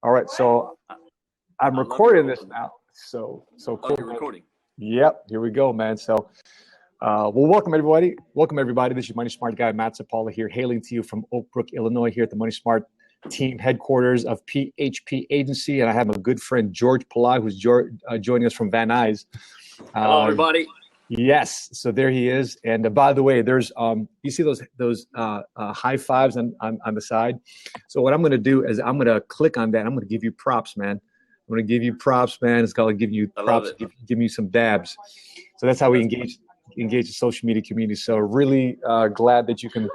All right, so I'm recording this now. So cool. Oh, you're recording. Yep, here we go, man. So, welcome everybody. Welcome everybody. This is Money Smart guy Matt Sapaula here, hailing to you from Oakbrook, Illinois, here at the Money Smart team headquarters of PHP Agency, and I have my good friend Jorge Pelayo, who's joining us from Van Nuys. Hello, everybody. Yes, so there he is. And by the way, there's you see those high fives on the side. So what I'm going to do is I'm going to click on that. I'm going to give you props, man. I'm going to give you props, man. It's going to give you props, give me some dabs. So that's how we engage the social media community. So really glad that you can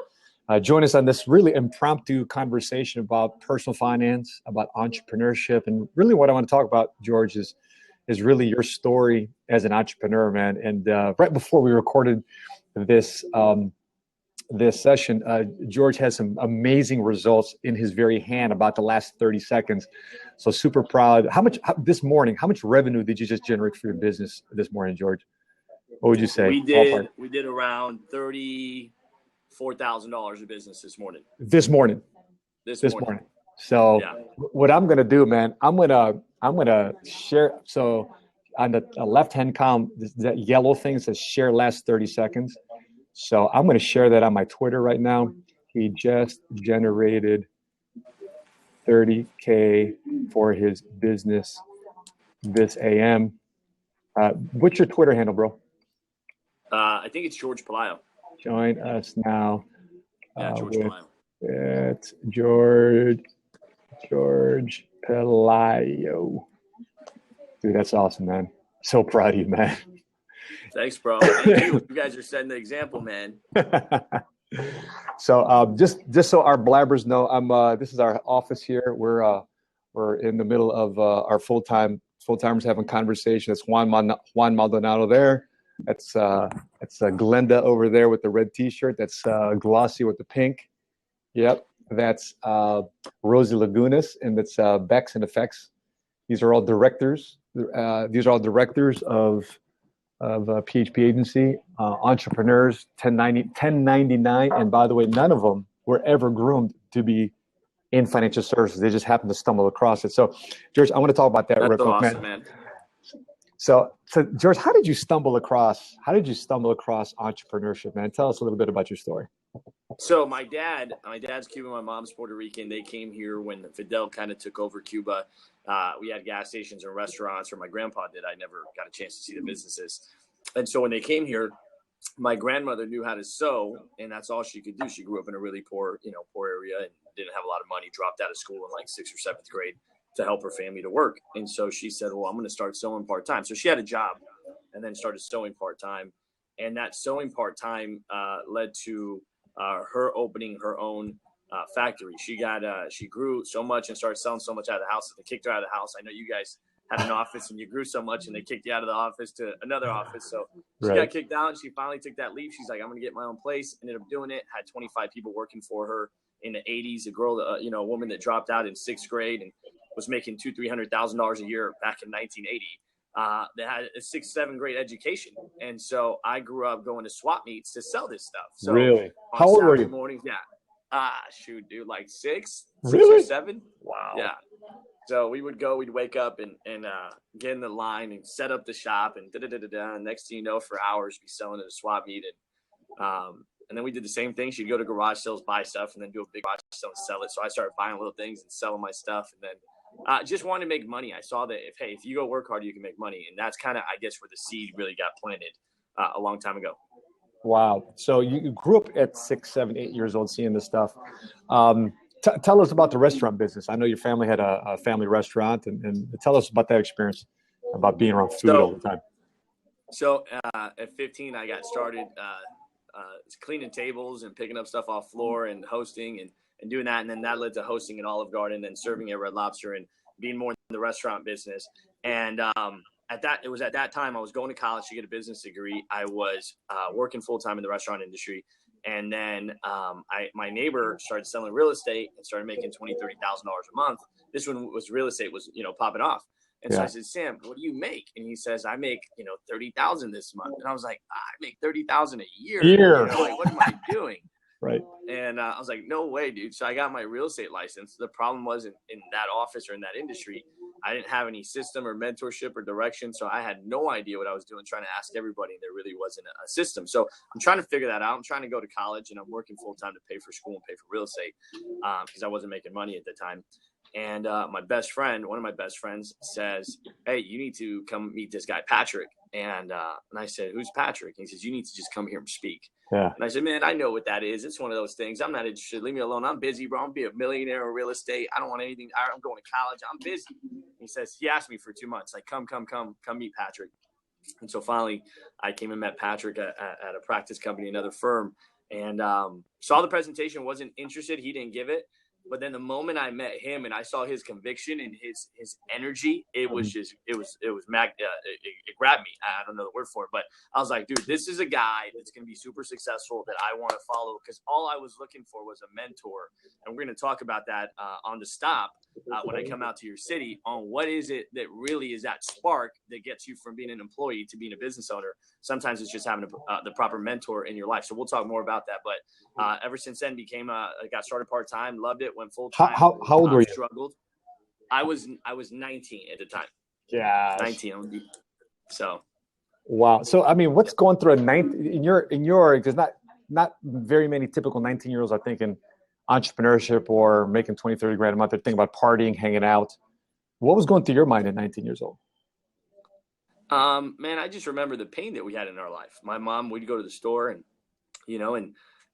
join us on this really impromptu conversation about personal finance, about entrepreneurship, and really what I want to talk about, George, is really your story as an entrepreneur, man. And right before we recorded this session, George has some amazing results in his very hand about the last 30 seconds. So super proud. How much revenue did you just generate for your business this morning, George? What would you say? We did around $34,000 of business this morning. This morning. So yeah. What I'm gonna do, man, I'm gonna share. So on the left-hand column, that yellow thing says share last 30 seconds. So I'm gonna share that on my Twitter right now. He just generated $30K for his business this AM. What's your Twitter handle, bro? I think it's Jorge Pelayo. Join us now. Yeah, Jorge Pelayo. It's George Pelayo. Dude, that's awesome, man. So proud of you, man. Thanks, bro. Thank you. You guys are setting the example, man. So just so our blabbers know, this is our office here. We're in the middle of our full-timers having conversation. It's Juan Maldonado there. That's Glenda over there with the red T-shirt. That's Glossy with the pink. Yep. That's Rosie Lagunas, and that's Bex and Effects. These are all directors. These are all directors of PHP Agency, entrepreneurs, 1099. And by the way, none of them were ever groomed to be in financial services. They just happened to stumble across it. So, George, I want to talk about that real quick, awesome, man. So, George, how did you stumble across entrepreneurship, man? Tell us a little bit about your story. So my dad's Cuban, my mom's Puerto Rican. They came here when Fidel kind of took over Cuba. We had gas stations and restaurants, or my grandpa did. I never got a chance to see the businesses. And so when they came here, my grandmother knew how to sew, and that's all she could do. She grew up in a really poor area and didn't have a lot of money, dropped out of school in like 6th or 7th grade to help her family to work. And so she said, well, I'm going to start sewing part-time. So she had a job and then started sewing part-time. And that sewing part-time led to her opening her own factory. She grew so much and started selling so much out of the house that they kicked her out of the house. I know you guys had an office and you grew so much and they kicked you out of the office to another office. So she got kicked out and she finally took that leap. She's like, I'm going to get my own place. Ended up doing it. Had 25 people working for her in the 80s. A girl, a woman that dropped out in 6th grade and was making $200,000-$300,000 a year back in 1980. They had a 6th, 7th grade education. And so I grew up going to swap meets to sell this stuff. So really? How old were you? Mornings, yeah. Shoot, dude, like 6 really? or 7. Wow. Yeah. So we'd wake up and get in the line and set up the shop and da-da-da-da-da. And next thing you know, for hours, be selling at a swap meet. And then we did the same thing. She'd go to garage sales, buy stuff, and then do a big garage sale and sell it. So I started buying little things and selling my stuff. And then just wanted to make money. I saw that if you go work hard, you can make money. And that's kind of, I guess, where the seed really got planted a long time ago. Wow. So you grew up at 6, 7, 8 years old seeing this stuff. Tell us about the restaurant business. I know your family had a family restaurant, and tell us about that experience, about being around food all the time. So at 15, I got started cleaning tables and picking up stuff off floor and hosting and doing that. And then that led to hosting at Olive Garden and serving at Red Lobster and being more in the restaurant business. And it was at that time I was going to college to get a business degree. I was working full-time in the restaurant industry. And then my neighbor started selling real estate and started making $20,000, $30,000 a month. This one was real estate was, popping off. And so I said, Sam, what do you make? And he says, I make, $30,000 this month. And I was like, I make $30,000 a year. Like, what am I doing? Right. And I was like, no way, dude. So I got my real estate license. The problem was in that office or in that industry, I didn't have any system or mentorship or direction. So I had no idea what I was doing, trying to ask everybody. And there really wasn't a system. So I'm trying to figure that out. I'm trying to go to college, and I'm working full time to pay for school and pay for real estate because I wasn't making money at the time. And one of my best friends says, hey, you need to come meet this guy, Patrick. And I said, who's Patrick? And he says, you need to just come here and speak. Yeah. And I said, man, I know what that is. It's one of those things. I'm not interested. Leave me alone. I'm busy, bro. I'm be a millionaire in real estate. I don't want anything. I'm going to college. I'm busy. And he says, he asked me for 2 months, like, come meet Patrick. And so finally I came and met Patrick at a practice company, another firm, and saw the presentation, wasn't interested. He didn't give it. But then the moment I met him and I saw his conviction and his energy, it was just, it grabbed me. I don't know the word for it, but I was like, dude, this is a guy that's going to be super successful that I want to follow, because all I was looking for was a mentor. And we're going to talk about that on the stop when I come out to your city on what is it that really is that spark that gets you from being an employee to being a business owner. Sometimes it's just having the proper mentor in your life. So we'll talk more about that. But ever since then, got started part-time, loved it, went full-time. How old were you? Struggled. I was 19 at the time. Yeah. 19. So. Wow. So, I mean, what's going through in your, because not very many typical 19-year-olds are thinking entrepreneurship or making 20, 30 grand a month. They're thinking about partying, hanging out. What was going through your mind at 19 years old? Man, I just remember the pain that we had in our life. My mom would go to the store and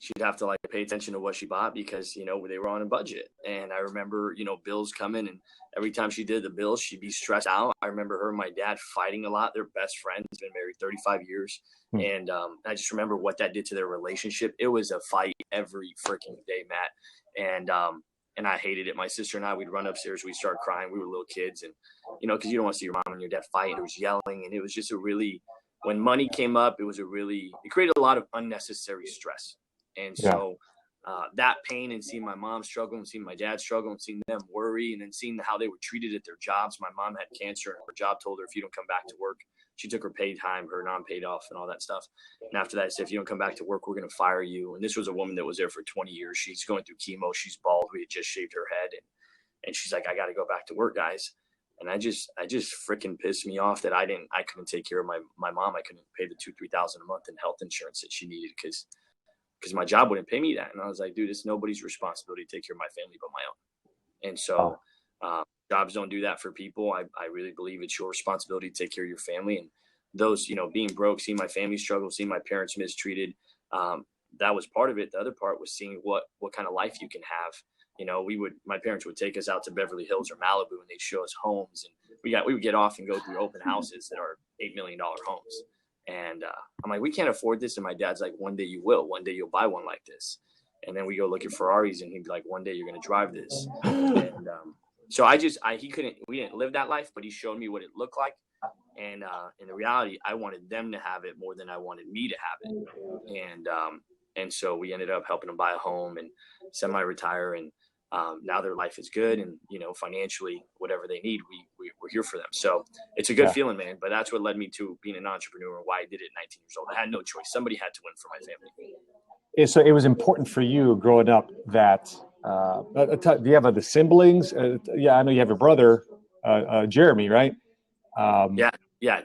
she'd have to pay attention to what she bought because, they were on a budget. And I remember, bills coming, and every time she did the bills, she'd be stressed out. I remember her and my dad fighting a lot. They're best friends, been married 35 years. And I just remember what that did to their relationship. It was a fight every freaking day, Matt. And I hated it. My sister and I, we'd run upstairs, we'd start crying. We were little kids, and, because you don't want to see your mom and your dad fight. And it was yelling, and it was just when money came up, it created a lot of unnecessary stress. And so that pain, and seeing my mom struggle and seeing my dad struggle and seeing them worry, and then seeing how they were treated at their jobs. My mom had cancer, and her job told her, if you don't come back to work, she took her paid time, her non-paid off, and all that stuff. And after that, I said, if you don't come back to work, we're going to fire you. And this was a woman that was there for 20 years. She's going through chemo. She's bald. We had just shaved her head. And she's like, I got to go back to work, guys. And I just freaking pissed me off that I couldn't take care of my mom. I couldn't pay the $2,000-3,000 a month in health insurance that she needed because my job wouldn't pay me that. And I was like, dude, it's nobody's responsibility to take care of my family but my own. And so jobs don't do that for people. I really believe it's your responsibility to take care of your family. And those, being broke, seeing my family struggle, seeing my parents mistreated, that was part of it. The other part was seeing what kind of life you can have. My parents would take us out to Beverly Hills or Malibu, and they'd show us homes, and we would get off and go through open houses that are $8 million homes. And I'm like, we can't afford this. And my dad's like, one day you will. One day you'll buy one like this. And then we go look at Ferraris, and he'd be like, one day you're going to drive this. And so we didn't live that life, but he showed me what it looked like. And in the reality, I wanted them to have it more than I wanted me to have it. And so we ended up helping them buy a home and semi-retire. And now their life is good. And, financially, whatever they need, we're here for them. So it's a good feeling, man. But that's what led me to being an entrepreneur and why I did it at 19 years old. I had no choice. Somebody had to win for my family. So it was important for you growing up that do you have the siblings? I know you have a brother, Jeremy, right? Yeah.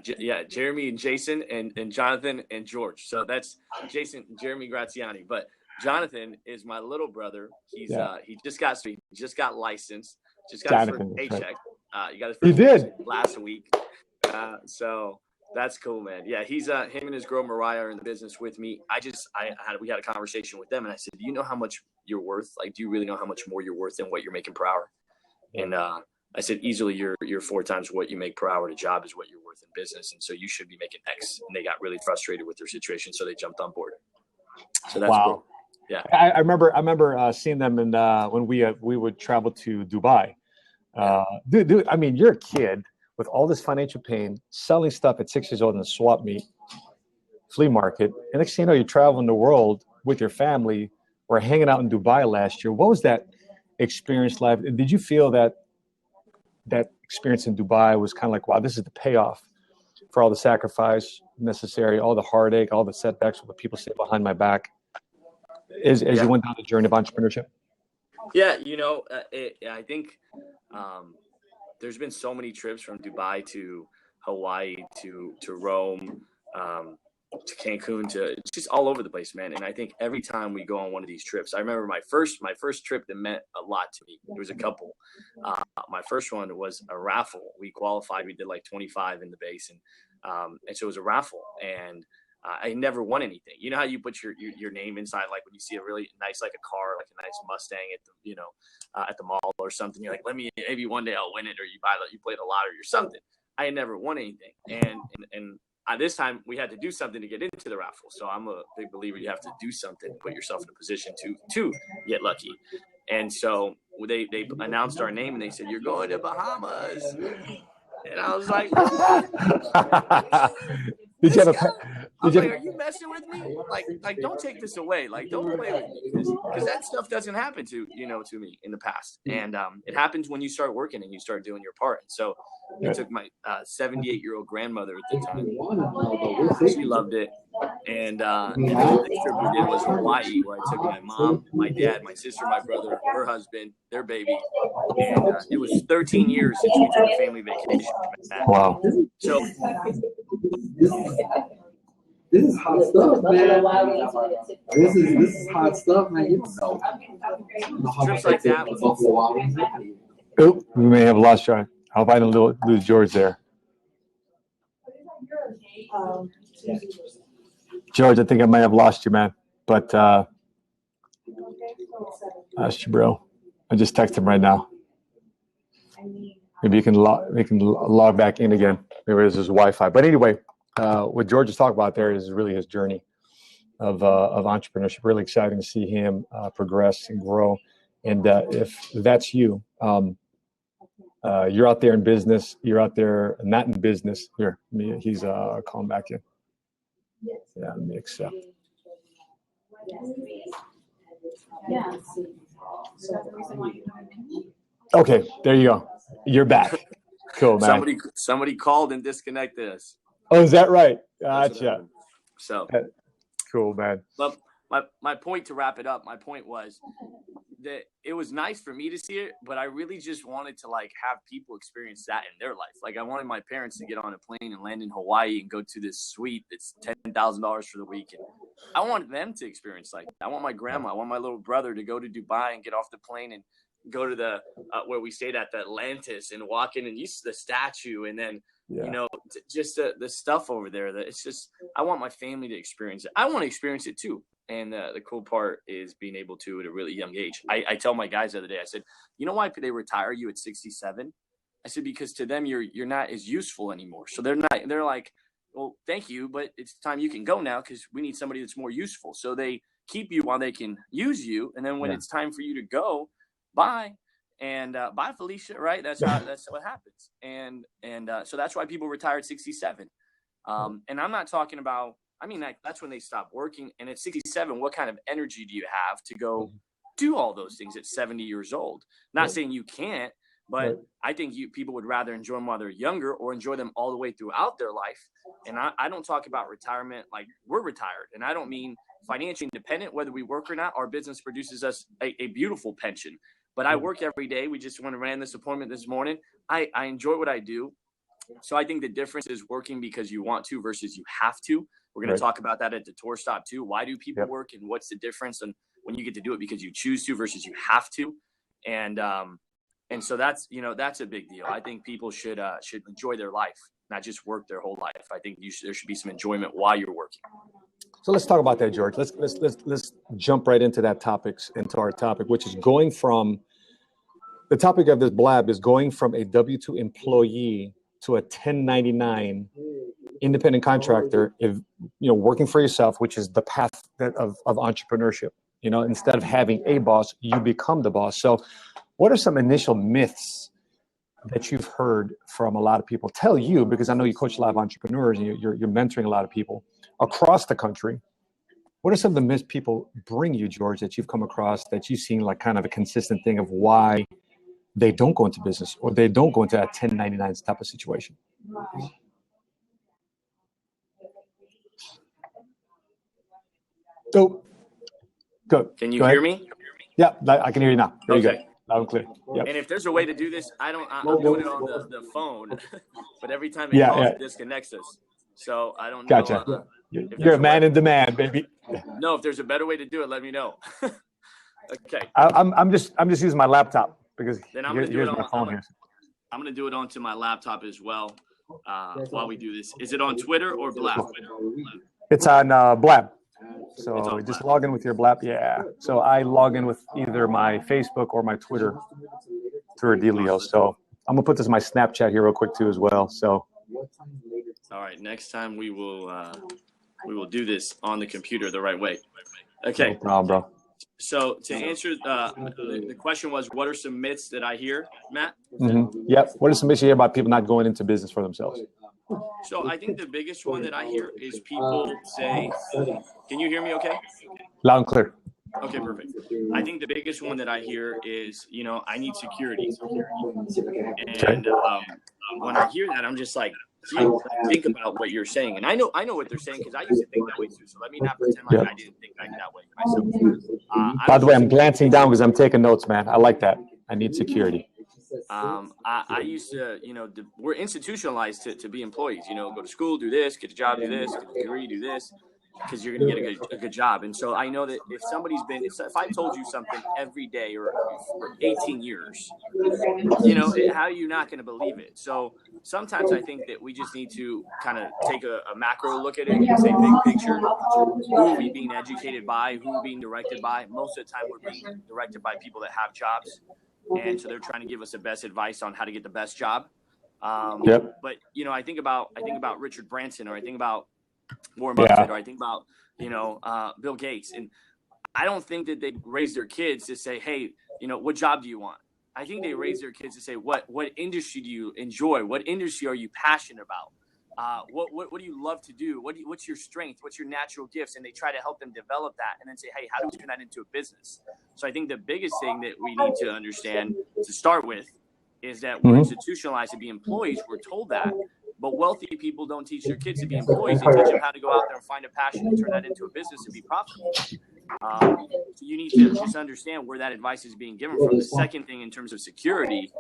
Jeremy and Jason and Jonathan and George. So that's Jason, Jeremy Graziani. But Jonathan is my little brother. He's he just got licensed, just got his first paycheck. Right. You got his first paycheck last week. So that's cool, man. Yeah, he's him and his girl Mariah are in the business with me. We had a conversation with them, and I said, do you know how much you're worth? Like, do you really know how much more you're worth than what you're making per hour? And I said, easily you're 4 times what you make per hour at a job is what you're worth in business. And so you should be making X. And they got really frustrated with their situation. So they jumped on board. So that's cool. Yeah. I remember seeing them in, when we would travel to Dubai. Dude, I mean, you're a kid with all this financial pain, selling stuff at 6 years old in a swap meet, flea market. And next thing you know, you're traveling the world with your family. We're hanging out in Dubai last year. What was that experience like? Did you feel that experience in Dubai was kind of like, wow, this is the payoff for all the sacrifice necessary, all the heartache, all the setbacks, what people say behind my back? as you went down the journey of entrepreneurship? Yeah, I think there's been so many trips from Dubai to Hawaii to Rome, to Cancun, to just all over the place, man. And I think every time we go on one of these trips, I remember my first trip that meant a lot to me. There was a couple. My first one was a raffle. We qualified. We did like 25 in the base, and so it was a raffle, and I never won anything. You know how you put your name inside, like when you see a really nice, like a car, like a nice Mustang at the at the mall or something. You're like, maybe one day I'll win it, or you play the lottery or something. I had never won anything, and this time we had to do something to get into the raffle. So I'm a big believer you have to do something, put yourself in a position to get lucky. And so they announced our name and they said, "You're going to Bahamas." And I was like, Did you have are you messing with me? Like, don't take this away. Like, don't play with me, because that stuff doesn't happen to me in the past. And it happens when you start working and you start doing your part. And so I took my 78-year-old grandmother at the time. She loved it. And the next trip we did was Hawaii, where I took my mom, my dad, my sister, my brother, her husband, their baby. And it was 13 years since we took a family vacation. Wow. So this is hot stuff, man. This is hot stuff, man. Trips like that. Oh, we may have lost John. I'll find lose George there. George, I think I might have lost you, man. But lost you, bro. I just texted him right now. Maybe you can log back in again. Maybe this is Wi-Fi. But anyway, what George is talking about there is really his journey of entrepreneurship. Really exciting to see him progress and grow. And if that's you, you're out there in business. You're out there not in business. Here, he's calling back in. Yeah, let me accept. Okay, there you go. You're back. Cool, man. Somebody called and disconnected us. Oh, is that right? Gotcha. So cool, man. But my point, to wrap it up, my point was that it was nice for me to see it, but I really just wanted to have people experience that in their life. Like, I wanted my parents to get on a plane and land in Hawaii and go to this suite that's $10,000 for the week. And I want them to experience like that. I want my grandma, I want my little brother to go to Dubai and get off the plane and go to the where we stayed at, the Atlantis, and walk in and use the statue, and then just the stuff over there. That it's just, I want my family to experience it. I want to experience it too. And the cool part is being able to at a really young age. I tell my guys the other day, I said, you know why they retire you at 67? I said, because to them you're not as useful anymore. So they're like, well, thank you, but it's time you can go now, because we need somebody that's more useful. So they keep you while they can use you, and then when it's time for you to go, bye. And bye, Felicia, right? That's what happens. And so that's why people retire at 67. And I'm not talking about, that's when they stop working. And at 67, what kind of energy do you have to go do all those things at 70 years old? Not saying you can't, but I think people would rather enjoy them while they're younger, or enjoy them all the way throughout their life. And I don't talk about retirement like we're retired. And I don't mean financially independent, whether we work or not. Our business produces us a beautiful pension. But I work every day. We just ran this appointment this morning. I enjoy what I do. So I think the difference is working because you want to versus you have to. We're going to talk about that at the tour stop too. Why do people work, and what's the difference? And when you get to do it because you choose to versus you have to. And so that's a big deal. I think people should enjoy their life, not just work their whole life. I think there should be some enjoyment while you're working. So let's talk about that, George. Let's jump right into our topic, which is going from the topic of this blab is going from a W-2 employee to a 1099 independent contractor, working for yourself, which is the path of entrepreneurship. Instead of having a boss, you become the boss. So what are some initial myths that you've heard from a lot of people tell you, because I know you coach a lot of entrepreneurs and you're mentoring a lot of people across the country. What are some of the myths people bring you, George, that you've come across that you've seen like kind of a consistent thing of why they don't go into business, or they don't go into that 1099 type of situation? So Good. Can you Go hear ahead. me? Yeah, I can hear you now. There you go. Okay. Loud and clear. Yep. And if there's a way to do this, I'm doing it on the phone, but every time it Yeah, calls, yeah. it disconnects us. So I don't know. Gotcha. If You're a there's man way. in demand, baby. No, if there's a better way to do it, let me know. Okay. I'm just using my laptop because Then I'm gonna do it here's my phone here. I'm gonna do it onto my laptop as well while we do this. Is it on Twitter or Blab? It's on Blab. So It's on just Blab. log in with your Blab. Yeah. So I log in with either my Facebook or my Twitter through a dealio. So I'm gonna put this in my Snapchat here real quick too as well. So. All right. Next time we will do this on the computer the right way. Okay. No problem, bro. So to answer the question was, what are some myths that I hear, Matt? Mm-hmm. Yep. What is some issue here about people not going into business for themselves? So I think the biggest one that I hear is people say, can you hear me okay? Loud and clear. Okay, perfect. I think the biggest one that I hear is, I need security. And when I hear that, I'm just like, think about what you're saying. And I know what they're saying because I used to think that way too. So let me not pretend like I didn't think like that way myself. By the way, I'm glancing down because I'm taking notes, man. I like that. I need security. I used to, we're institutionalized to be employees, go to school, do this, get a job, do this, get a degree, do this, because you're going to get a good job. And so I know that if somebody's been, if I told you something every day or for 18 years, how are you not going to believe it? So sometimes I think that we just need to kind of take a macro look at it and say big picture. Who are we being educated by? Who are we being directed by? Most of the time we're being directed by people that have jobs. And so they're trying to give us the best advice on how to get the best job. But, I think about Richard Branson, or I think about Warren Buffett, or I think about, Bill Gates. And I don't think that they raise their kids to say, hey, what job do you want? I think they raise their kids to say, what industry do you enjoy? What industry are you passionate about? What do you love to do? What's your strength? What's your natural gifts? And they try to help them develop that and then say, hey, how do we turn that into a business? So I think the biggest thing that we need to understand to start with is that we're institutionalized to be employees. We're told that. But wealthy people don't teach their kids to be employees. They teach them how to go out there and find a passion and turn that into a business and be profitable. So you need to just understand where that advice is being given from. The second thing in terms of security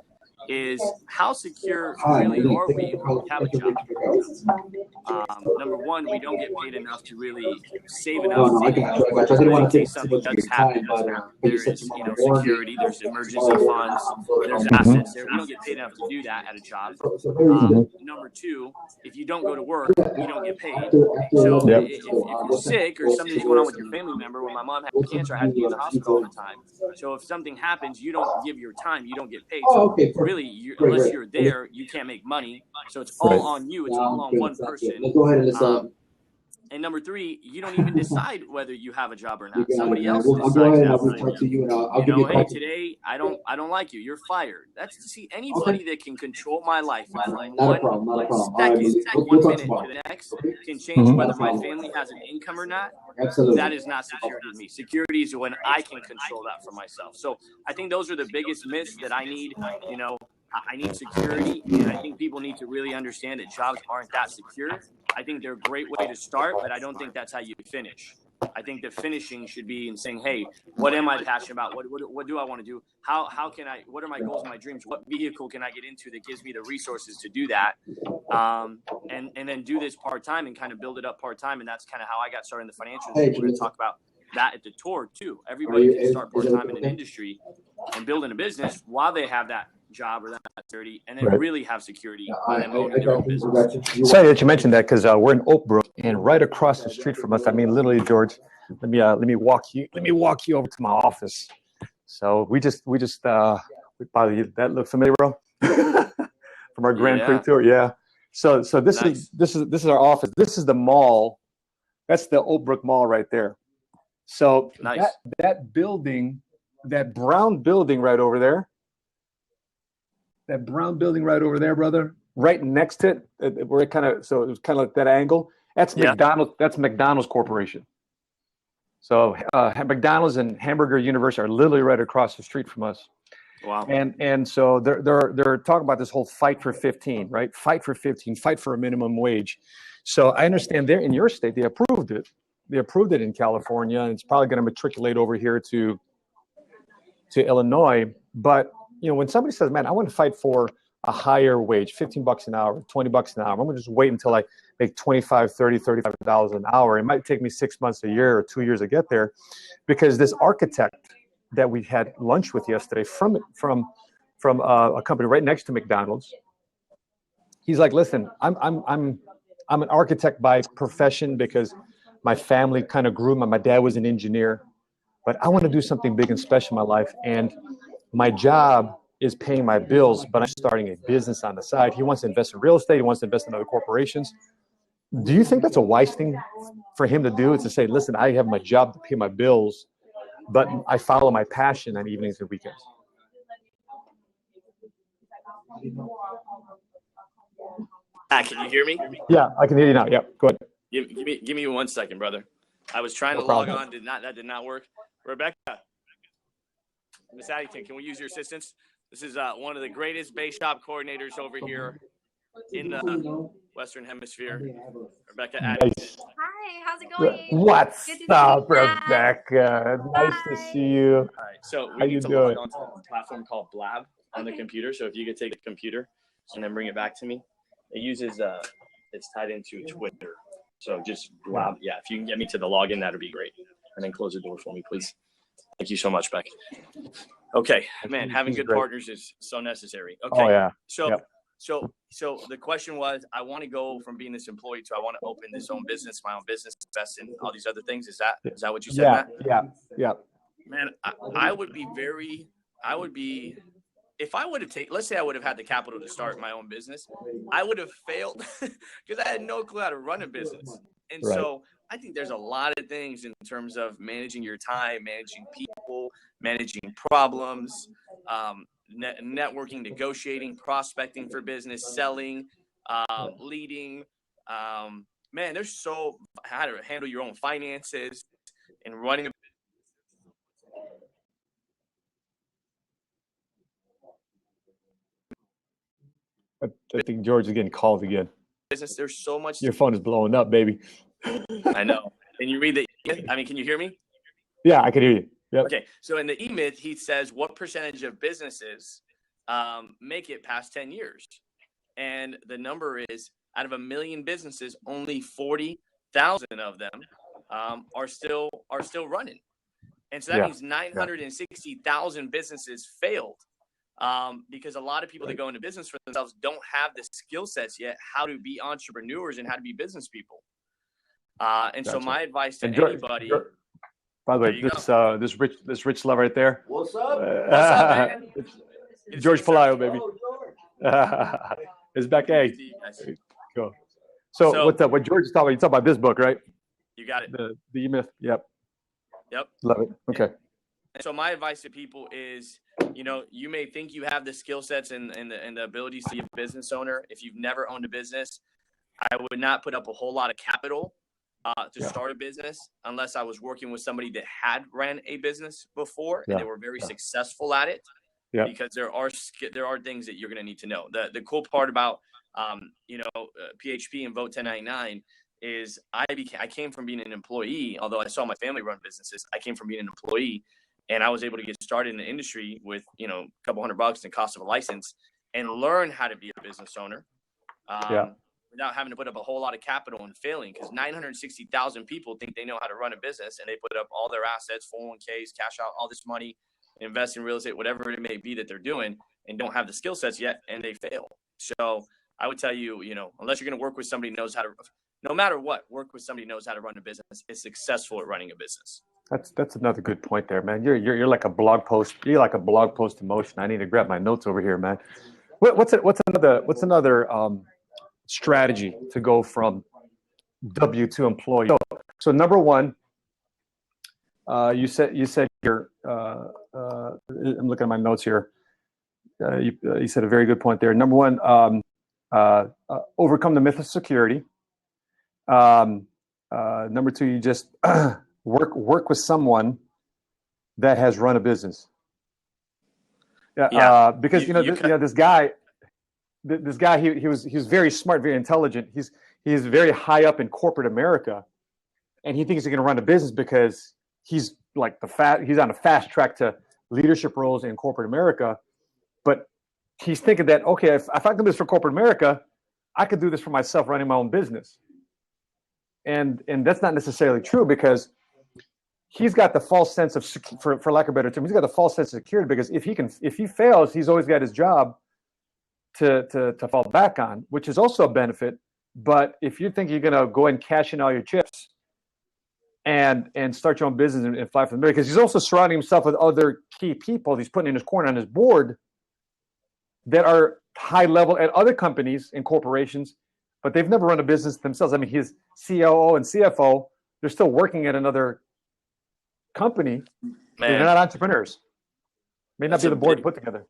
is how secure really are we when we have a job? Number one, we don't get paid enough to really save enough in case something does happen. There is, security, there's emergency funds, there's assets there. We don't get paid enough to do that at a job. Number two, if you don't go to work, you don't get paid. So if you're sick or something's going on with your family member, when my mom had cancer, I had to be in the hospital all the time. So if something happens, you don't give your time, you don't get paid. So really, unless you're there, you can't make money. So it's all on you. It's all on one person. Let's go ahead and and number three, you don't even decide whether you have a job or not. Somebody else I'll decides go ahead and that I'll for talk to you. you and I'll give you a Hey, call. today I don't like you. You're fired. That's to see anybody that can control my life from Not a one problem. Not a problem. second, We'll 1 talk minute tomorrow. to the next can change whether my family has an income or not. Absolutely. That is not security to me. Security is when I can control that for myself. So I think those are the biggest myths that I need. I need security, and I think people need to really understand that jobs aren't that secure. I think they're a great way to start, but I don't think that's how you finish. I think the finishing should be in saying, hey, what am I passionate about? What do I want to do? How can I, what are my goals and my dreams? What vehicle can I get into that gives me the resources to do that? And then do this part-time and kind of build it up part-time. And that's kind of how I got started in the financial industry. We're going to talk about that at the tour too. Everybody can start part-time in an industry and building a business while they have that job or that security, and then really have security by them owning their own business. Sorry that you mentioned that because we're in Oakbrook, and right across the street from us, I mean, literally, George, let me walk you over to my office. So we just probably, that look familiar, bro? From our Grand Prix tour, yeah. So this is our office. This is the mall. That's the Oakbrook Mall right there. So that building, that brown building right over there. That brown building right over there, brother, right next to it, where it it was kind of like that angle. That's McDonald's. That's McDonald's Corporation. So McDonald's and Hamburger University are literally right across the street from us. Wow. And so they're talking about this whole fight for 15, right? Fight for 15, fight for a minimum wage. So I understand there in your state they approved it, approved it in California, and it's probably going to matriculate over here to Illinois. But when somebody says, "Man, I want to fight for a higher wage, $15 an hour, $20 an hour. I'm going to just wait until I make $25, $30, $35 an hour. It might take me 6 months, a year, or 2 years to get there," because this architect that we had lunch with yesterday from a company right next to McDonald's, he's like, "Listen, I'm an architect by profession because my family kind of grew. My dad was an engineer, but I want to do something big and special in my life, and my job is paying my bills, but I'm starting a business on the side." He wants to invest in real estate. He wants to invest in other corporations. Do you think that's a wise thing for him to do? Is to say, "Listen, I have my job to pay my bills, but I follow my passion on evenings and weekends"? Can you hear me? Yeah, I can hear you now. Yeah, go ahead. Give me 1 second, brother. I was trying to problem. log on. That did not work. Rebecca, Miss Addington, can we use your assistance? This is one of the greatest base shop coordinators over here in the Western Hemisphere, Rebecca Addington. Nice. Hi, how's it going? What's Good to up, see you. Rebecca? Nice to see you. All right, so we need to log on to a platform called Blab on the computer. So if you could take the computer and then bring it back to me. It uses it's tied into Twitter. So just Blab. Yeah, if you can get me to the login, that'd be great. And then close the door for me, please. Thank you so much, Beck. Okay, man, having good partners is so necessary. Okay. Oh yeah. So Yep. So the question was, I want to go from being this employee to I want to open this own business, my own business, invest in all these other things. Is that what you said, Matt? Yeah. Man, I would be if I would have let's say I would have had the capital to start my own business, I would have failed because I had no clue how to run a business. And so I think there's a lot of things in terms of managing your time, managing people, managing problems, networking, negotiating, prospecting for business, selling, leading. Man, there's how to handle your own finances and running a I think George is getting called again. business. There's so much. Your phone is blowing up, baby. I know. Can you read the? I mean, can you hear me? Yeah, I can hear you. Yep. Okay. So in the E-Myth, he says, what percentage of businesses make it past 10 years? And the number is, out of 1 million businesses, only 40,000 of them are still running. And so that means 960,000 businesses failed because a lot of people that go into business for themselves don't have the skill sets yet how to be entrepreneurs and how to be business people. And so my advice to anybody. By the way, this rich love right there. What's up? What's up, man? George Pelayo, baby. It's back. Hey, go. So what's up? What George is talking about? You talk about this book, right? You got it. The E-Myth. Yep. Love it. Okay. And so my advice to people is, you may think you have the skill sets and the abilities to be a business owner. If you've never owned a business, I would not put up a whole lot of capital to start a business unless I was working with somebody that had ran a business before and they were very successful at it. Yeah. Because there are things that you're going to need to know. The cool part about PHP and Vote 1099 is I came from being an employee. Although I saw my family run businesses, I came from being an employee, and I was able to get started in the industry with a couple $100 and the cost of a license, and learn how to be a business owner. Without having to put up a whole lot of capital and failing, because 960,000 people think they know how to run a business, and they put up all their assets, 401ks, cash out all this money, invest in real estate, whatever it may be that they're doing, and don't have the skill sets yet, and they fail. So I would tell you, unless you're going to work with somebody who knows how to, no matter what, work with somebody who knows how to run a business, is successful at running a business. That's another good point there, man. You're like a blog post. You're like a blog post in motion. I need to grab my notes over here, man. What's another strategy to go from W-2 employee? So number one, you said you're. I'm looking at my notes here. You said a very good point there. Number one, overcome the myth of security. Number two, you just work with someone that has run a business. Because this guy, he was very smart, very intelligent. He's very high up in corporate America, and he thinks he's going to run a business because he's like he's on a fast track to leadership roles in corporate America. But he's thinking that, okay, if I can do this for corporate America, I could do this for myself running my own business. And that's not necessarily true, because he's got the false sense of, for lack of a better term, he's got the false sense of security, because if he fails, he's always got his job to fall back on, which is also a benefit. But if you think you're going to go and cash in all your chips and start your own business and fly from there, because he's also surrounding himself with other key people he's putting in his corner on his board that are high level at other companies and corporations, but they've never run a business themselves. I mean, his COO and CFO, they're still working at another company. They're not entrepreneurs. May not be the board put together.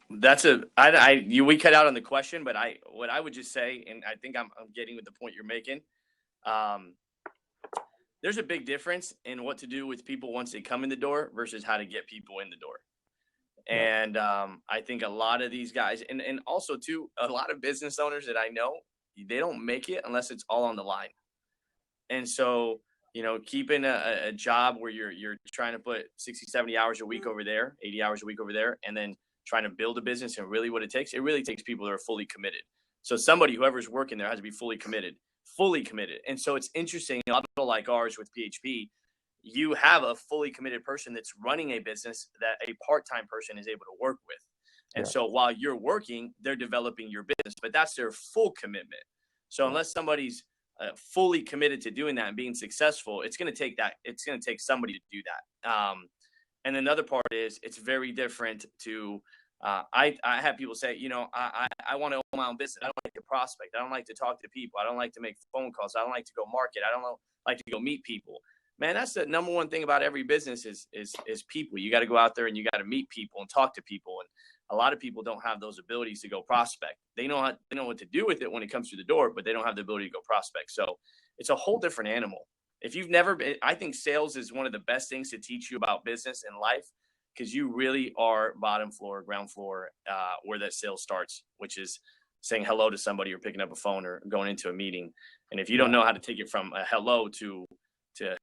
We cut out on the question, but what I would just say, and I think I'm getting with the point you're making. There's a big difference in what to do with people once they come in the door versus how to get people in the door. And I think a lot of these guys, and also too, a lot of business owners that I know, they don't make it unless it's all on the line. And so, keeping a job where you're trying to put 60, 70 hours a week over there, 80 hours a week over there, and then trying to build a business, and really what it really takes people that are fully committed. So whoever's working there has to be fully committed. And so it's interesting, a lot like ours with PHP, you have a fully committed person that's running a business that a part-time person is able to work with. And so while you're working, they're developing your business, but that's their full commitment. So unless somebody's fully committed to doing that and being successful, it's going to take somebody to do that. And another part is it's very different to, I have people say, I want to own my own business. I don't like to prospect. I don't like to talk to people. I don't like to make phone calls. I don't like to go market. I don't like to go meet people. Man, that's the number one thing about every business is people. You got to go out there and you got to meet people and talk to people. And a lot of people don't have those abilities to go prospect. They know what to do with it when it comes through the door, but they don't have the ability to go prospect. So it's a whole different animal. If you've never been, I think sales is one of the best things to teach you about business and life, because you really are bottom floor, ground floor, where that sales starts, which is saying hello to somebody or picking up a phone or going into a meeting. And if you don't know how to take it from a hello to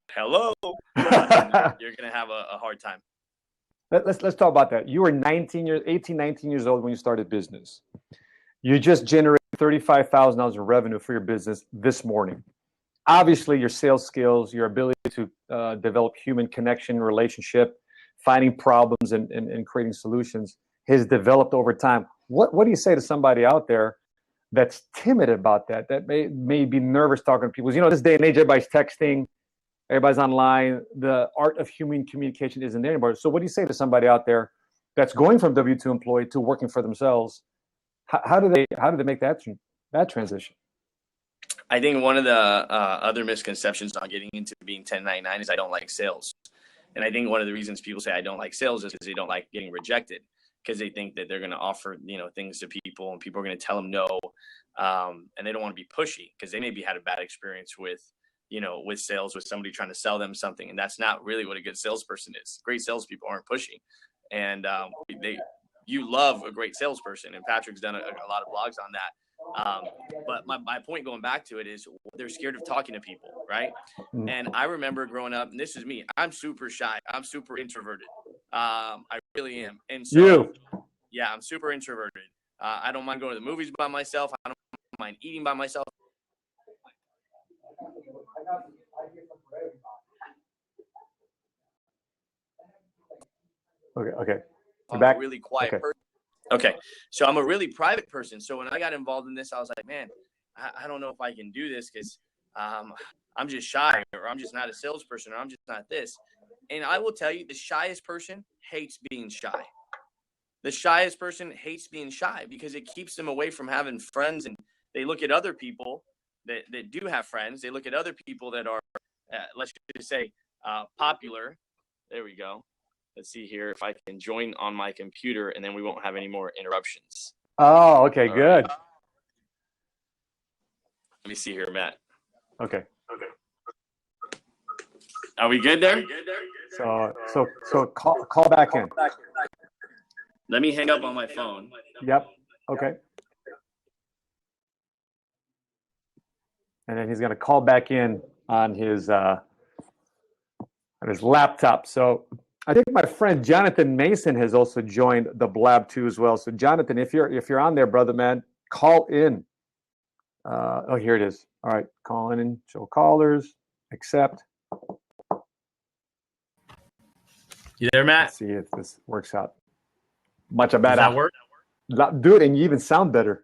hello, you're going to have a hard time. Let's talk about that. You were 19 years old when you started business. You just generated $35,000 in revenue for your business this morning. Obviously, your sales skills, your ability to develop human connection, relationship, finding problems and creating solutions has developed over time. What do you say to somebody out there that's timid about that may be nervous talking to people? This day and age, everybody's texting, everybody's online. The art of human communication isn't there anymore. So what do you say to somebody out there that's going from W-2 employee to working for themselves? How do they make that transition? I think one of the other misconceptions on getting into being 1099 is I don't like sales. And I think one of the reasons people say I don't like sales is because they don't like getting rejected, because they think that they're going to offer, things to people and people are going to tell them no. And they don't want to be pushy because they maybe had a bad experience with sales, with somebody trying to sell them something. And that's not really what a good salesperson is. Great salespeople aren't pushy. And you love a great salesperson. And Patrick's done a lot of blogs on that. But my point going back to it is they're scared of talking to people, right? And I remember growing up, and this is me, I'm super shy. I'm super introverted. I really am. And so, yeah, I'm super introverted. I don't mind going to the movies by myself. I don't mind eating by myself. Okay. I'm a really quiet person. Okay. So I'm a really private person. So when I got involved in this, I was like, man, I don't know if I can do this because I'm just shy, or I'm just not a salesperson, or I'm just not this. And I will tell you, the shyest person hates being shy. The shyest person hates being shy because it keeps them away from having friends. And they look at other people that do have friends. They look at other people that are, let's just say, popular. There we go. Let's see here if I can join on my computer, and then we won't have any more interruptions. Oh, okay, all good. Right. Let me see here, Matt. Okay. Are we good there? So call back in. Let me hang up on my phone. Yep. Okay. And then he's going to call back in on his laptop. So I think my friend Jonathan Mason has also joined the Blab 2 as well. So Jonathan, if you're on there, brother man, call in. Oh, here it is. All right, call in, show callers, accept. You there, Matt? Let's see if this works out. Much better. Does that work? Dude, and you even sound better.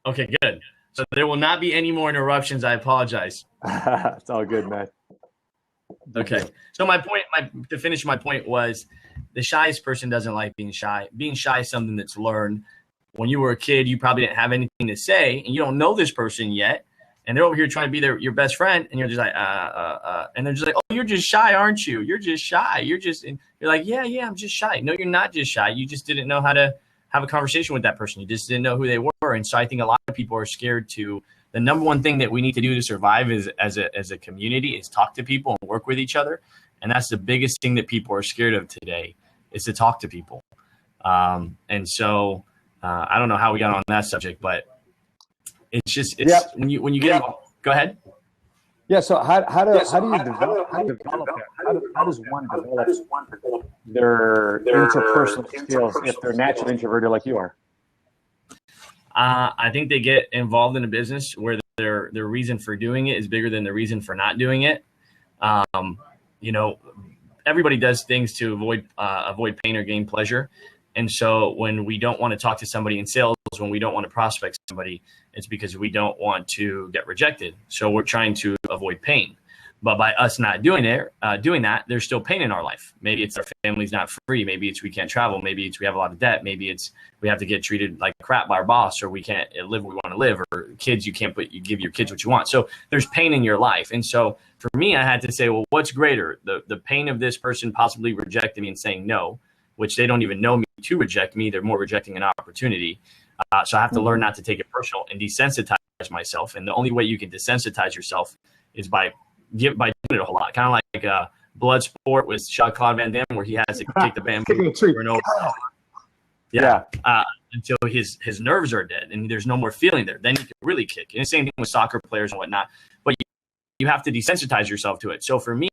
Okay, good. So there will not be any more interruptions. I apologize. It's all good, man. Okay. So to finish my point was the shyest person doesn't like being shy. Being shy is something that's learned. When you were a kid, you probably didn't have anything to say, and you don't know this person yet, and they're over here trying to be your best friend, and you're just like, and they're just like, oh, you're just shy, aren't you? You're just shy. You're like, yeah, I'm just shy. No, you're not just shy. You just didn't know how to have a conversation with that person. You just didn't know who they were. And so I think a lot of people are scared to. The number one thing that we need to do to survive as a community is talk to people and work with each other. And that's the biggest thing that people are scared of today is to talk to people. And so I don't know how we got on that subject, but it's when you get go ahead. Yeah. So how do you develop that? How does one develop their interpersonal skills if they're naturally introverted like you are? I think they get involved in a business where their reason for doing it is bigger than the reason for not doing it. Everybody does things to avoid pain or gain pleasure. And so when we don't want to talk to somebody in sales, when we don't want to prospect somebody, it's because we don't want to get rejected. So we're trying to avoid pain. But by us not doing that, there's still pain in our life. Maybe it's our family's not free. Maybe it's we can't travel. Maybe it's we have a lot of debt. Maybe it's we have to get treated like crap by our boss, or we can't live what we want to live, or kids, you give your kids what you want. So there's pain in your life. And so for me, I had to say, well, what's greater? The pain of this person possibly rejecting me and saying no, which they don't even know me to reject me. They're more rejecting an opportunity. So I have to learn not to take it personal and desensitize myself. And the only way you can desensitize yourself is by doing it a whole lot. Kind of like blood sport with Jean-Claude Van Damme, where he has to kick the bamboo over and over. Yeah. Until his nerves are dead and there's no more feeling there. Then you can really kick. And the same thing with soccer players and whatnot. But you have to desensitize yourself to it. So for me,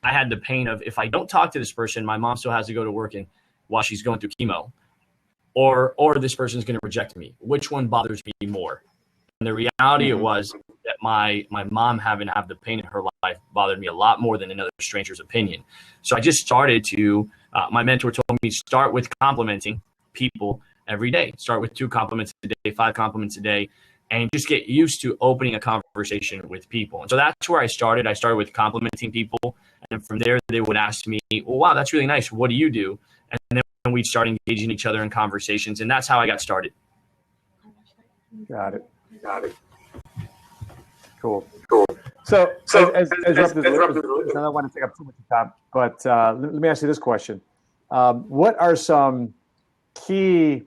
I had the pain of if I don't talk to this person, my mom still has to go to work while she's going through chemo, or this person's going to reject me. Which one bothers me more? And the reality was that my mom having to have the pain in her life bothered me a lot more than another stranger's opinion. So I just started to. My mentor told me start with complimenting people every day. Start with 2 compliments a day, 5 compliments a day. And just get used to opening a conversation with people. And so that's where I started. I started with complimenting people. And from there, they would ask me, well, wow, that's really nice. What do you do? And then we'd start engaging each other in conversations. And that's how I got started. Got it. Cool. So as I don't want to take up too much time, but let me ask you this question. What are some key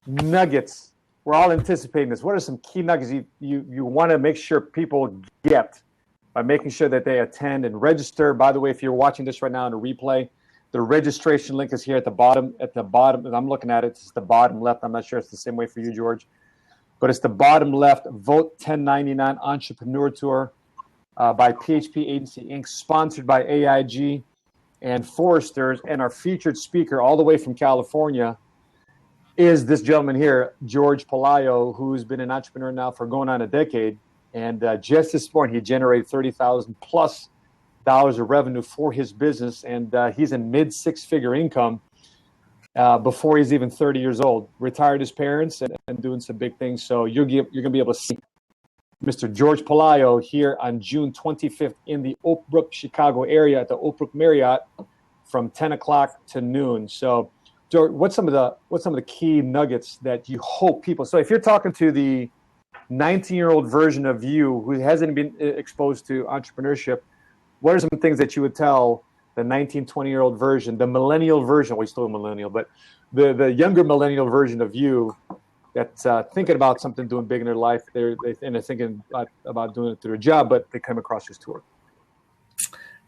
nuggets? We're all anticipating this. What are some key nuggets you want to make sure people get by making sure that they attend and register? By the way, if you're watching this right now in a replay, the registration link is here at the bottom. I'm looking at it. It's the bottom left. I'm not sure it's the same way for you, George, but it's the bottom left. Vote 1099 Entrepreneur Tour by PHP Agency Inc., sponsored by AIG and Foresters, and our featured speaker all the way from California is this gentleman here, Jorge Pelayo, who's been an entrepreneur now for going on a decade. And just this morning, he generated $30,000 plus of revenue for his business. And he's in mid 6-figure income before he's even 30 years old. Retired his parents and doing some big things. So you're going to be able to see Mr. Jorge Pelayo here on June 25th in the Oakbrook, Chicago area at the Oakbrook Marriott from 10 o'clock to noon. So George, what's some of the key nuggets that you hope people? So if you're talking to the 19-year-old version of you who hasn't been exposed to entrepreneurship, what are some things that you would tell the 19, 20-year-old version, the millennial version? Well, still a millennial, but the younger millennial version of you that's thinking about something doing big in their life. They're thinking about doing it through a job, but they come across this tour.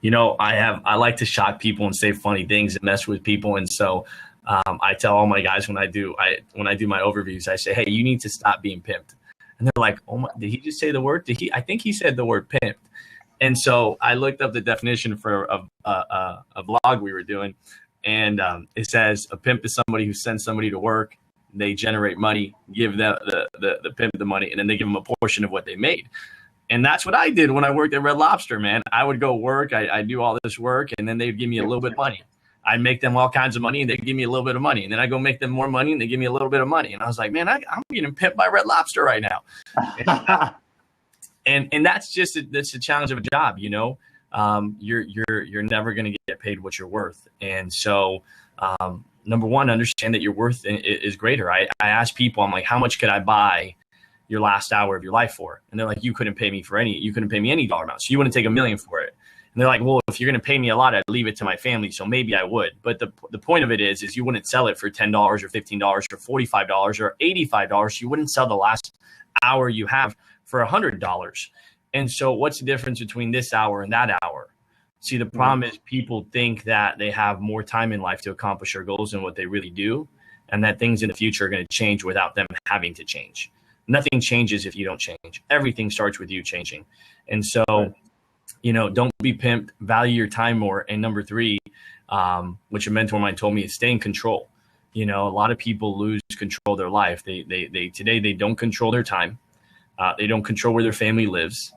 I like to shock people and say funny things and mess with people, and so. I tell all my guys when I do my overviews, I say, hey, you need to stop being pimped. And they're like, oh my, did he just say the word? I think he said the word pimp. And so I looked up the definition for a vlog we were doing. And it says a pimp is somebody who sends somebody to work. They generate money, give the pimp the money, and then they give them a portion of what they made. And that's what I did when I worked at Red Lobster, man. I would go work. I do all this work, and then they'd give me a little bit of money. I'd make them all kinds of money, and they'd give me a little bit of money. And then I go make them more money, and they give me a little bit of money. And I was like, man, I'm getting pimped by Red Lobster right now. And that's that's the challenge of a job, you know. You're never going to get paid what you're worth. And so, number one, understand that your worth is greater. I ask people, I'm like, how much could I buy your last hour of your life for? And they're like, you couldn't pay me any dollar amount. So you wouldn't take $1 million for it. And they're like, well, if you're going to pay me a lot, I'd leave it to my family. So maybe I would. But the point of it is you wouldn't sell it for $10 or $15 or $45 or $85. You wouldn't sell the last hour you have for $100. And so what's the difference between this hour and that hour? See, the problem is people think that they have more time in life to accomplish their goals than what they really do, and that things in the future are going to change without them having to change. Nothing changes if you don't change. Everything starts with you changing. And so, you know, don't be pimped, value your time more. And number three, which a mentor of mine told me, is stay in control. You know, a lot of people lose control of their life. Today they don't control their time. They don't control where their family lives.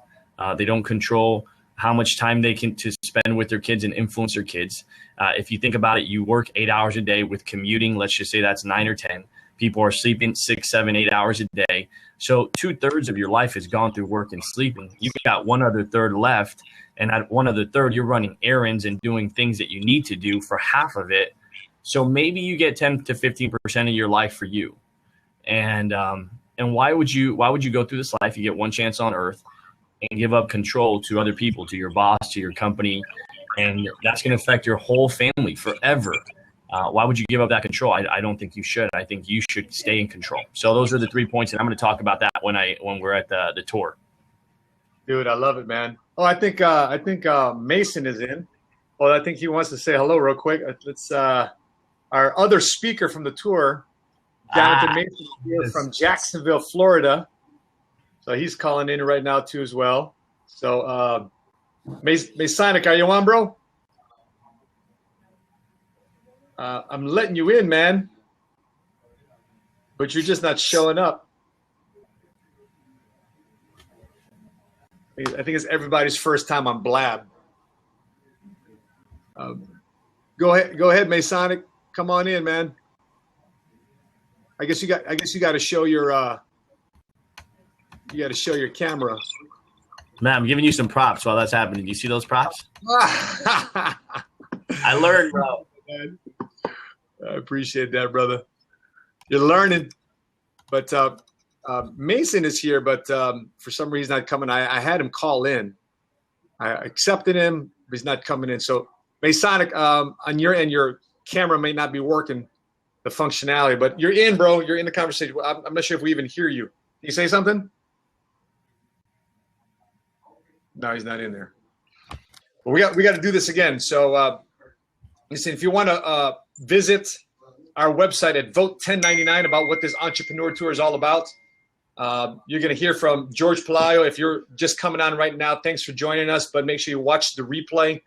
They don't control how much time they can to spend with their kids and influence their kids. If you think about it, you work 8 hours a day with commuting. Let's just say that's 9 or 10. People are sleeping 6, 7, 8 hours a day. So 2/3 of your life is gone through work and sleeping. You've got 1/3 left. And at 1/3, you're running errands and doing things that you need to do for half of it. So maybe you get 10 to 15% of your life for you. And why would you go through this life? You get one chance on earth and give up control to other people, to your boss, to your company. And that's going to affect your whole family forever. Why would you give up that control? I don't think you should. I think you should stay in control. So those are the 3 points, and I'm going to talk about that when we're at the tour. Dude, I love it, man. Oh, I think Mason is in. Well, I think he wants to say hello real quick. Let's our other speaker from the tour, Jonathan Mason, here from Jacksonville, Florida. So he's calling in right now too as well. So Masonic, are you on, bro? I'm letting you in, man. But you're just not showing up. I think it's everybody's first time on Blab. Go ahead, Masonic. Come on in, man. I guess you got to show your camera. Man, I'm giving you some props while that's happening. Do you see those props? I learned, bro. I appreciate that, brother. You're learning. But Mason is here, but for some reason not coming. I had him call in. I accepted him, but he's not coming in. So Masonic, on your end, your camera may not be working, the functionality, but you're in, bro. You're in the conversation. I'm not sure if we even hear you. Can you say something? No, he's not in there. But we got to do this again. So listen, if you want to visit our website at Vote 1099 about what this entrepreneur tour is all about, you're going to hear from Jorge Pelayo. If you're just coming on right now, thanks for joining us, but make sure you watch the replay.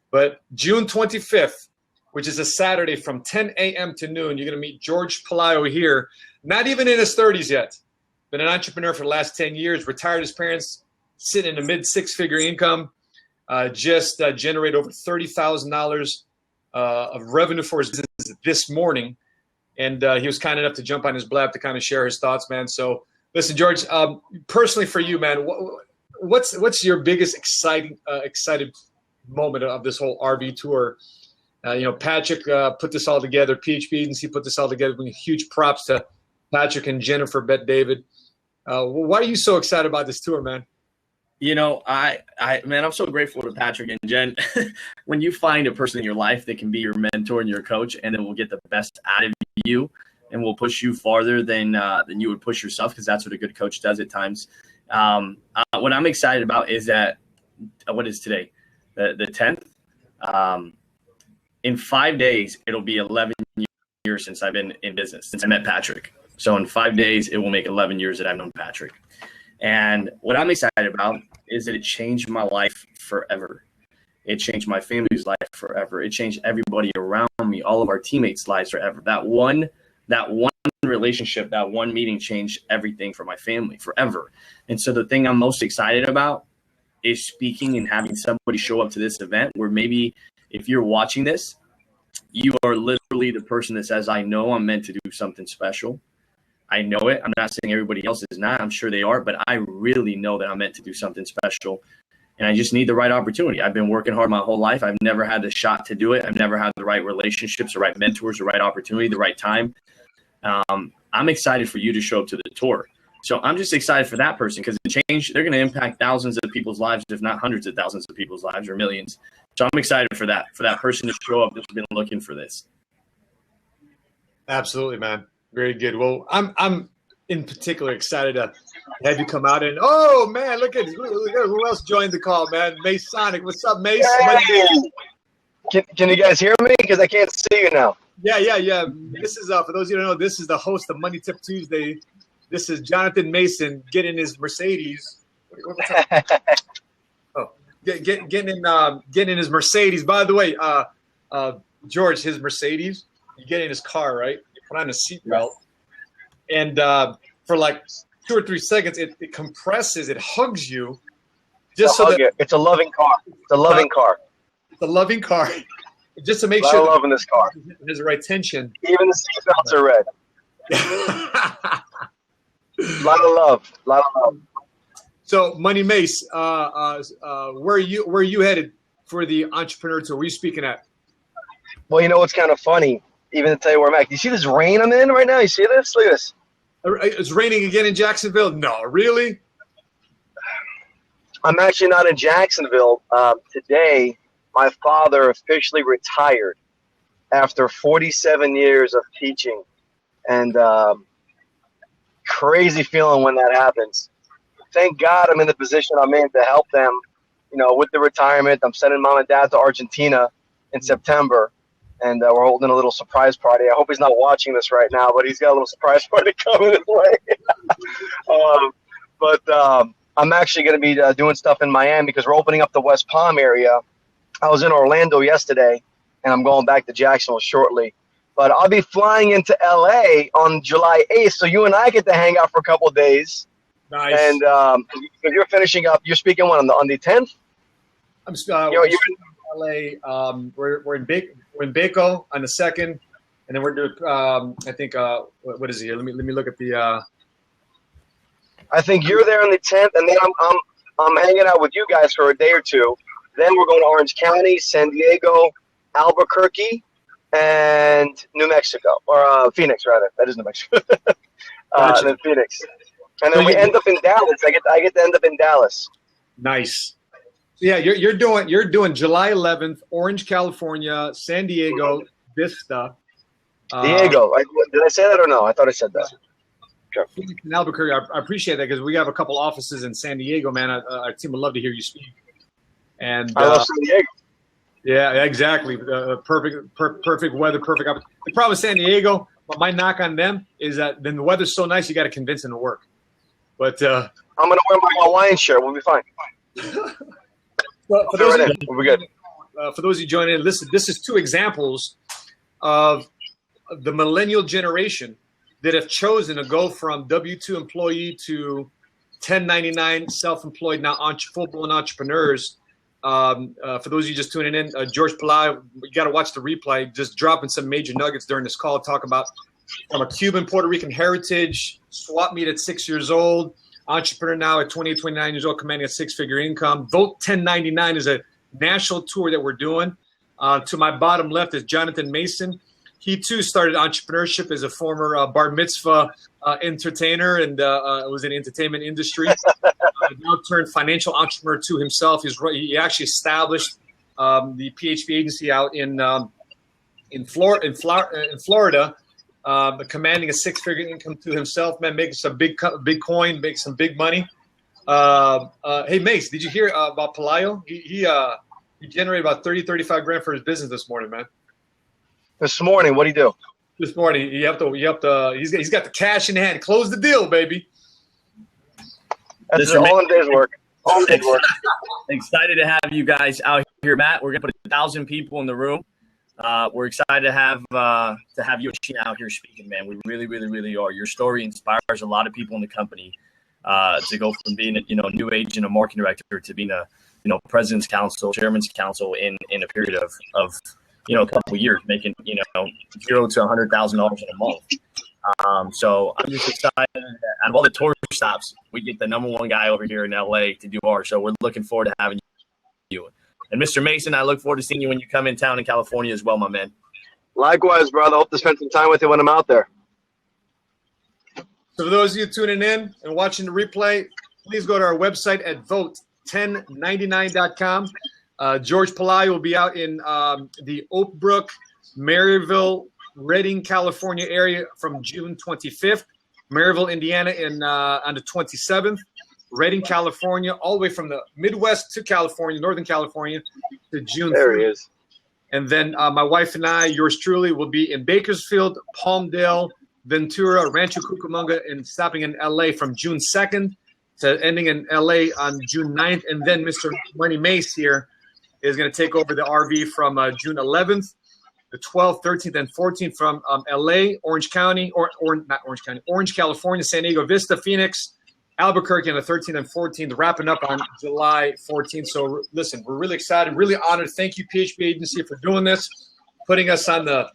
But June 25th, which is a Saturday from 10 a.m. to noon, you're going to meet Jorge Pelayo here, not even in his 30s yet. Been an entrepreneur for the last 10 years, retired his parents, sitting in a mid-six-figure income, just generate over $30,000 of revenue for his business this morning. And he was kind enough to jump on his Blab to kind of share his thoughts, man. So listen, George, personally for you, man, what's your biggest excited moment of this whole RV tour? Patrick put this all together. PHP Agency put this all together. Huge props to Patrick and Jennifer Bet David. Why are you so excited about this tour, man? I'm so grateful to Patrick and Jen. When you find a person in your life that can be your mentor and your coach, and then will get the best out of you and will push you farther than you would push yourself, because that's what a good coach does at times. What I'm excited about is that, what is today? The 10th. In 5 days, it'll be 11 years since I've been in business, since I met Patrick. So in 5 days, it will make 11 years that I've known Patrick. And what I'm excited about is that it changed my life forever. It changed my family's life forever. It changed everybody around me, all of our teammates' lives forever. That one relationship, that one meeting changed everything for my family forever. And so the thing I'm most excited about is speaking and having somebody show up to this event where maybe if you're watching this, you are literally the person that says, I know I'm meant to do something special. I know it. I'm not saying everybody else is not. I'm sure they are, but I really know that I'm meant to do something special. And I just need the right opportunity. I've been working hard my whole life. I've never had the shot to do it. I've never had the right relationships, the right mentors, the right opportunity, the right time. I'm excited for you to show up to the tour. So I'm just excited for that person because they're going to impact thousands of people's lives, if not hundreds of thousands of people's lives or millions. So I'm excited for that person to show up that's been looking for this. Absolutely, man. Very good. Well, I'm in particular excited to have you come out and oh man, look at who else joined the call, man. Mace Sonic. What's up, Mace? Hey. Can you guys hear me? Because I can't see you now. Yeah. This is for those of you who don't know, this is the host of Money Tip Tuesday. This is Jonathan Mason getting his Mercedes. Getting in his Mercedes. By the way, George, his Mercedes, you get in his car, right? You put on a seatbelt, and for like 2 or 3 seconds, it compresses, it hugs you. Just so that it's a loving car. It's a loving car. It's a loving car. Just to make sure. I love in this car. There's the right tension. Even the seatbelts are red. A lot of love. So, Money Mace, where are you headed for the entrepreneur tour? Where are you speaking at? Well, you know what's kind of funny, even to tell you where I'm at. You see this rain I'm in right now? You see this? Look at this. It's raining again in Jacksonville? No, really? I'm actually not in Jacksonville. Today, my father officially retired after 47 years of teaching. And crazy feeling when that happens. Thank God I'm in the position I'm in to help them, with the retirement. I'm sending mom and dad to Argentina in September, and we're holding a little surprise party. I hope he's not watching this right now, but he's got a little surprise party coming his way. I'm actually going to be doing stuff in Miami because we're opening up the West Palm area. I was in Orlando yesterday, and I'm going back to Jacksonville shortly. But I'll be flying into LA on July 8th, so you and I get to hang out for a couple of days. Nice. And if you're finishing up, you're speaking on the 10th. I'm you're in LA. We're in Baco on the 2nd, and then we're doing. I think what is it here? Let me look at the. I think you're there on the 10th, and then I'm hanging out with you guys for a day or two. Then we're going to Orange County, San Diego, Albuquerque, and New Mexico, or Phoenix rather. That is New Mexico. And then Phoenix, and then we end up in Dallas. I get to end up in Dallas. Nice. Yeah, you're doing July 11th, Orange, California, San Diego, Vista. Diego, did I say that or no? I thought I said that. Sure. In Albuquerque, I appreciate that because we have a couple offices in San Diego, man. Our team would love to hear you speak. And I love San Diego. Yeah, exactly. Perfect weather, perfect opportunity. The problem with San Diego, but my knock on them is that then the weather's so nice you got to convince them to work. But I'm gonna wear my Hawaiian shirt. We'll be fine. Well, we'll be good. For those of you joining in, listen. This is 2 examples of the millennial generation that have chosen to go from W-2 employee to 1099 self-employed, now full-blown entrepreneurs. For those of you just tuning in, Jorge Pelayo, you got to watch the replay. Just dropping some major nuggets during this call. Talk about from a Cuban, Puerto Rican heritage, swap meet at 6 years old, entrepreneur now at 28, 29 years old, commanding a 6-figure income. Vote 1099 is a national tour that we're doing. To my bottom left is Jonathan Mason. He too started entrepreneurship as a former bar mitzvah entertainer and was in the entertainment industry. Now turned financial entrepreneur to himself. He actually established the PHP agency out in Florida, commanding a 6-figure income to himself. Man, making some big coin, making some big money. Hey Mace, did you hear about Pelayo? He generated about 35 grand for his business this morning, man. This morning, what do you do? this morning. You have to. He's got the cash in hand. Close the deal, baby. That's all in day's work. All in day's work. Excited to have you guys out here, Matt. We're gonna put 1,000 people in the room. We're excited to have you out here speaking, man. We really, really, really are. Your story inspires a lot of people in the company to go from being a new agent, a marketing director, to being a president's council, chairman's council in a period of a couple of years, making $0 to $100,000 in a month. So I'm just excited. Out of all the tour stops, we get the number one guy over here in LA to do ours. So we're looking forward to having you. And Mr. Mason, I look forward to seeing you when you come in town in California as well, my man. Likewise, brother. Hope to spend some time with you when I'm out there. So for those of you tuning in and watching the replay, please go to our website at vote1099.com. Jorge Pelayo will be out in the Oakbrook, Maryville, Redding, California area from June 25th. Maryville, Indiana on the 27th. Redding, California, all the way from the Midwest to California, Northern California, to June 3rd. There he is. And then my wife and I, yours truly, will be in Bakersfield, Palmdale, Ventura, Rancho Cucamonga, and stopping in LA from June 2nd to ending in LA on June 9th. And then Mr. Money Mace here is going to take over the RV from June 11th, the 12th, 13th, and 14th from LA, Orange County, or not Orange County, Orange, California, San Diego Vista, Phoenix, Albuquerque on the 13th and 14th, wrapping up on July 14th. So listen, we're really excited, really honored. Thank you, PHP Agency, for doing this, putting us on the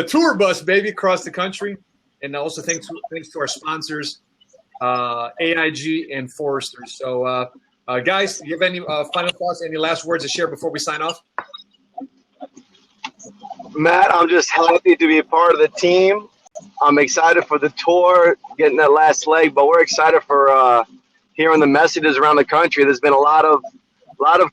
tour bus, baby, across the country. And also thanks to our sponsors, AIG and Forrester. So, guys, do you have any final thoughts, any last words to share before we sign off? Matt, I'm just happy to be a part of the team. I'm excited for the tour, getting that last leg, but we're excited for hearing the messages around the country. There's been a lot of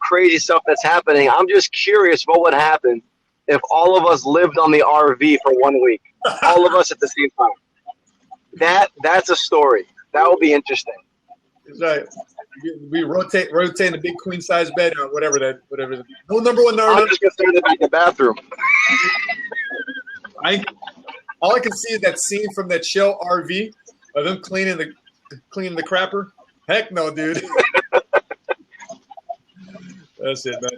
crazy stuff that's happening. I'm just curious what would happen if all of us lived on the RV for 1 week, all of us at the same time. That's a story. That will be interesting. Right. We rotate the big queen size bed or whatever. No number one. I'm just concerned about the bathroom. All I can see is that scene from that show RV of them cleaning the crapper. Heck no, dude. That's it, man.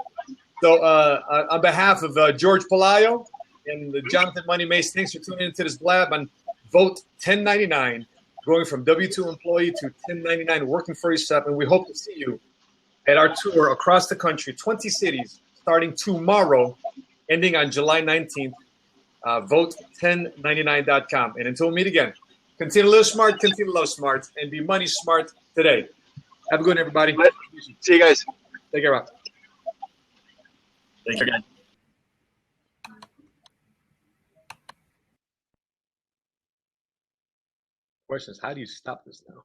So on behalf of Jorge Pelayo and Jonathan Money Mace, thanks for tuning into this blab on Vote 1099, going from W-2 employee to 1099 working for yourself. And we hope to see you at our tour across the country, 20 cities, starting tomorrow, ending on July 19th. Vote1099.com. And until we meet again, continue to live smart, continue to love smart, and be money smart today. Have a good one, everybody. See you guys. Take care, Rob. Thanks again. Question is, how do you stop this now?